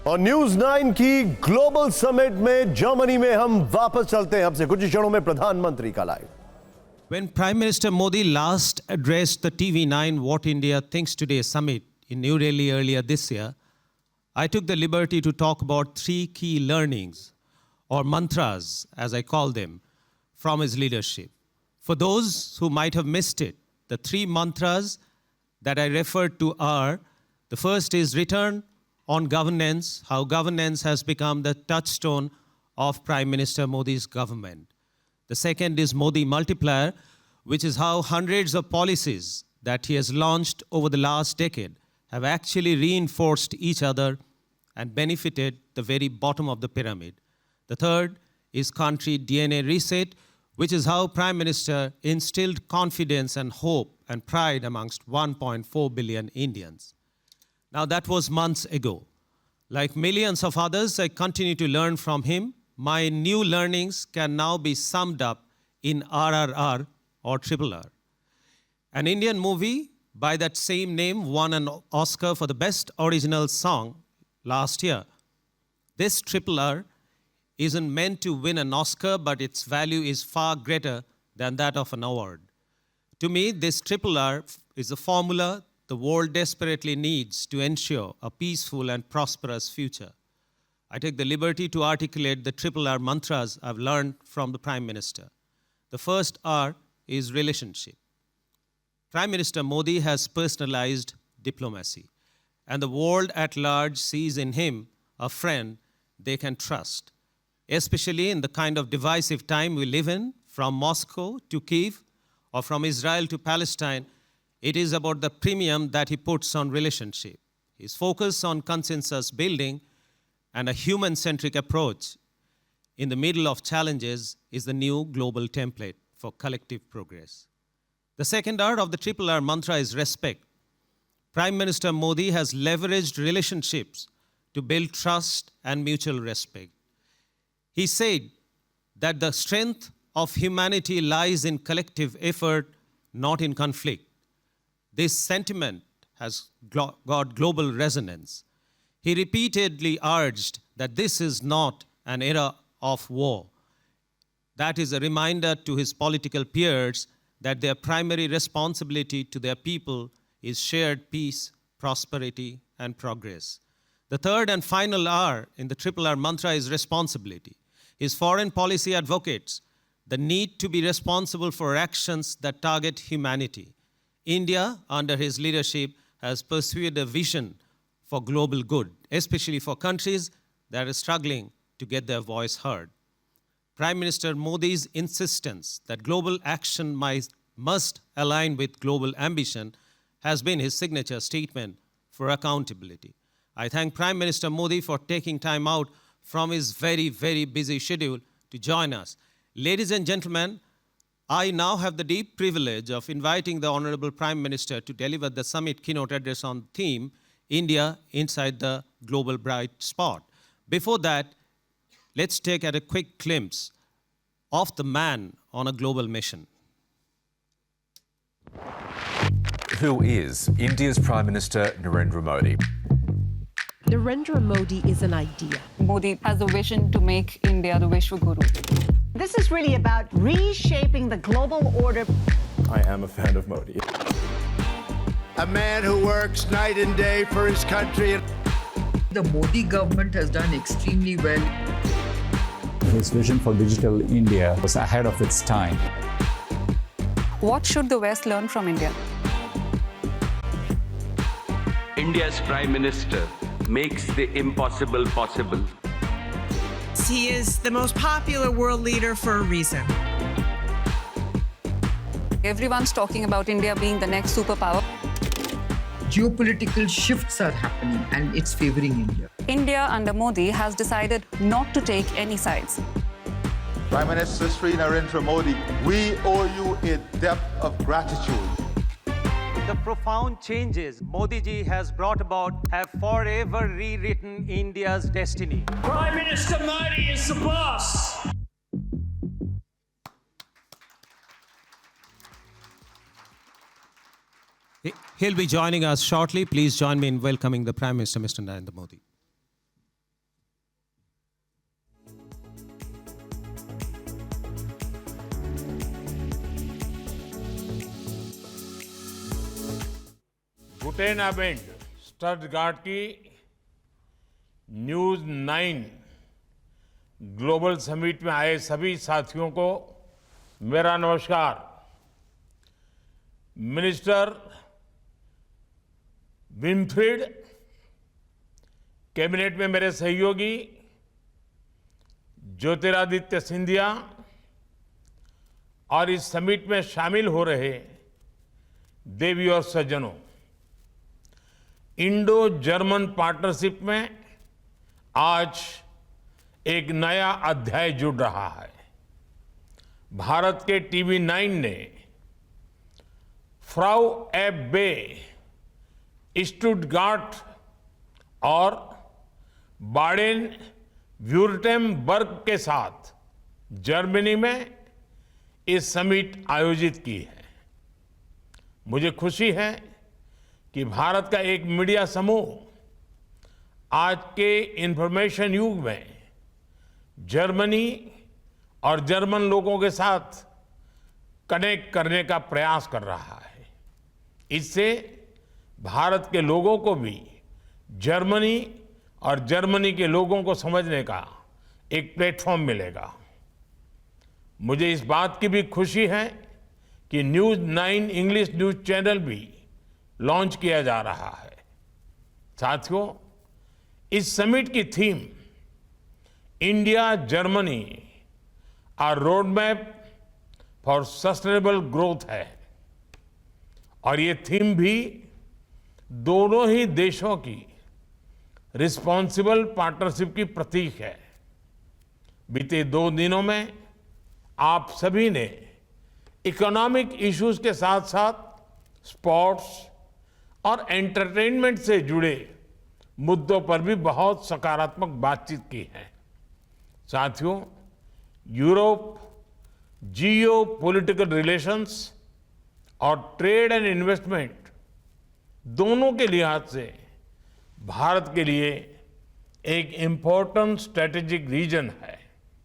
और न्यूज 9 की global summit में जर्मनी में हम वापस चलते हैं। अब से कुछ क्षणों में प्रधानमंत्री का live. When Prime Minister Modi last addressed the TV9 What India Thinks Today summit in New Delhi earlier this year, I took the liberty to talk about three key learnings, or mantras as I call them, from his leadership. For those who might have missed it, the three mantras that I referred to are, the first is return on governance, how governance has become the touchstone of Prime Minister Modi's government. The second is Modi Multiplier, which is how hundreds of policies that he has launched over the last decade have actually reinforced each other and benefited the very bottom of the pyramid. The third is Country DNA Reset, which is how Prime Minister instilled confidence and hope and pride amongst 1.4 billion Indians. Now that was months ago. Like millions of others, I continue to learn from him. My new learnings can now be summed up in RRR or Triple R. An Indian movie by that same name won an Oscar for the Best Original Song last year. This Triple R isn't meant to win an Oscar, but its value is far greater than that of an award. To me, this Triple R is a formula the world desperately needs to ensure a peaceful and prosperous future. I take the liberty to articulate the Triple R mantras I've learned from the Prime Minister. The first R is relationship. Prime Minister Modi has personalized diplomacy, and the world at large sees in him a friend they can trust, especially in the kind of divisive time we live in, from Moscow to Kyiv or from Israel to Palestine. It is about the premium that he puts on relationship. His focus on consensus building and a human-centric approach in the middle of challenges is the new global template for collective progress. The second R of the Triple R mantra is respect. Prime Minister Modi has leveraged relationships to build trust and mutual respect. He said that the strength of humanity lies in collective effort, not in conflict. This sentiment has got global resonance. He repeatedly urged that this is not an era of war. That is a reminder to his political peers that their primary responsibility to their people is shared peace, prosperity, and progress. The third and final R in the Triple R mantra is responsibility. His foreign policy advocates the need to be responsible for actions that target humanity. India, under his leadership, has pursued a vision for global good, especially for countries that are struggling to get their voice heard. Prime Minister Modi's insistence that global action must align with global ambition has been his signature statement for accountability. I thank Prime Minister Modi for taking time out from his very, very busy schedule to join us. Ladies and gentlemen, I now have the deep privilege of inviting the Honorable Prime Minister to deliver the summit keynote address on theme, India Inside the Global Bright Spot. Before that, let's take a quick glimpse of the man on a global mission. Who is India's Prime Minister Narendra Modi? Narendra Modi is an idea. Modi has a vision to make India the Vishwaguru. This is really about reshaping the global order. I am a fan of Modi. A man who works night and day for his country. The Modi government has done extremely well. His vision for digital India was ahead of its time. What should the West learn from India? India's Prime Minister makes the impossible possible. He is the most popular world leader for a reason. Everyone's talking about India being the next superpower. Geopolitical shifts are happening and it's favoring India. India under Modi has decided not to take any sides. Prime Minister Sri Narendra Modi, we owe you a debt of gratitude. The profound changes Modi ji has brought about have forever rewritten India's destiny. Prime Minister Modi is the boss. He'll be joining us shortly. Please join me in welcoming the Prime Minister, Mr. Narendra Modi. Tournament Stuttgart की news 9 global summit में आए सभी साथियों को मेरा नमस्कार। Minister विनफ्रीड, cabinet में मेरे सहयोगी ज्योतिरादित्य सिंधिया और इस समिट में शामिल हो रहे देवी और सज्जनों, इंडो जर्मन पार्टनरशिप में आज एक नया अध्याय जुड़ रहा है। भारत के टीवी 9 ने फ्राउ एफ बे, स्टुटगार्ट और बाडेन व्यूरटेम्बर्ग के साथ जर्मनी में इस समिट आयोजित की है। मुझे खुशी है कि भारत का एक मीडिया समूह आज के इंफॉर्मेशन युग में जर्मनी और जर्मन लोगों के साथ कनेक्ट करने का प्रयास कर रहा है। इससे भारत के लोगों को भी जर्मनी और जर्मनी के लोगों को समझने का एक प्लेटफॉर्म मिलेगा। मुझे इस बात की भी खुशी है कि न्यूज 9 इंग्लिश न्यूज चैनल भी लॉन्च किया जा रहा है। साथियों, इस समिट की theme India Germany a road map for sustainable growth है और ये थीम भी दोनों ही देशों की रिस्पॉन्सिबल पार्टनरशिप की प्रतीक है। बीते 2 दिनों में आप सभी ने इकोनॉमिक इश्यूज के साथ साथ स्पोर्ट्स और एंटरटेनमेंट से जुड़े मुद्दों पर भी बहुत सकारात्मक बातचीत की है। साथियों, यूरोप जियो पॉलिटिकल रिलेशंस और ट्रेड एंड इन्वेस्टमेंट दोनों के लिहाज से भारत के लिए एक इंपॉर्टेंट स्ट्रेटेजिक रीजन है।